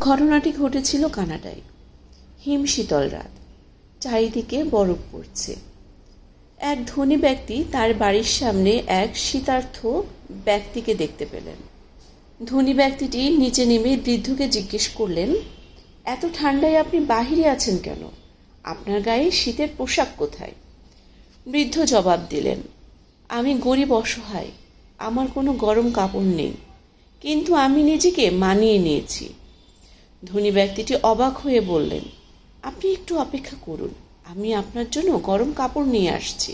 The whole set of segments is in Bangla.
ঘটনাটি ঘটেছিল কানাডায়। হিমশীতল রাত, চারিদিকে বরফ পড়ছে। এক ধনী ব্যক্তি তার বাড়ির সামনে এক শীতার্থ ব্যক্তিকে দেখতে পেলেন। ধনী ব্যক্তিটি নিচে নেমে বৃদ্ধকে জিজ্ঞেস করলেন, এত ঠান্ডায় আপনি বাহিরে আছেন কেন? আপনার গায়ে শীতের পোশাক কোথায়? বৃদ্ধ জবাব দিলেন, আমি গরিব অসহায়, আমার কোনো গরম কাপড় নেই, কিন্তু আমি নিজেকে মানিয়ে নিয়েছি। ধনী ব্যক্তিটি অবাক হয়ে বললেন, আপনি একটু অপেক্ষা করুন, আমি আপনার জন্য গরম কাপড় নিয়ে আসছি।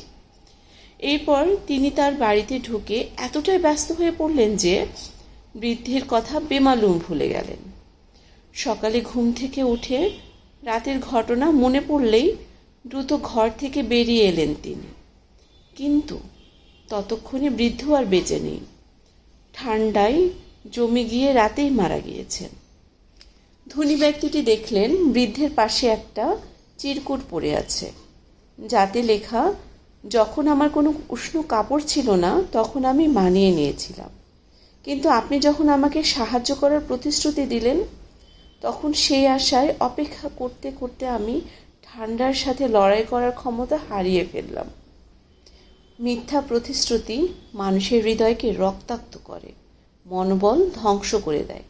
এরপর তিনি তার বাড়িতে ঢুকে এতটাই ব্যস্ত হয়ে পড়লেন যে বৃদ্ধের কথা বেমালুম ভুলে গেলেন। সকালে ঘুম থেকে উঠে রাতের ঘটনা মনে পড়লেই দ্রুত ঘর থেকে বেরিয়ে এলেন তিনি। কিন্তু ততক্ষণে বৃদ্ধ আর বেঁচে নেই, ঠান্ডায় জমে গিয়ে রাতেই মারা গিয়েছেন। ধনী ব্যক্তিটি দেখলেন বৃদ্ধের পাশে একটা চিরকুট পড়ে আছে, যাতে লেখা, যখন আমার কোনো উষ্ণ কাপড় ছিল না তখন আমি মানিয়ে নিয়েছিলাম, কিন্তু আপনি যখন আমাকে সাহায্য করার প্রতিশ্রুতি দিলেন তখন সেই আশায় অপেক্ষা করতে করতে আমি ঠান্ডার সাথে লড়াই করার ক্ষমতা হারিয়ে ফেললাম। মিথ্যা প্রতিশ্রুতি মানুষের হৃদয়কে রক্তাক্ত করে, মনোবল ধ্বংস করে দেয়।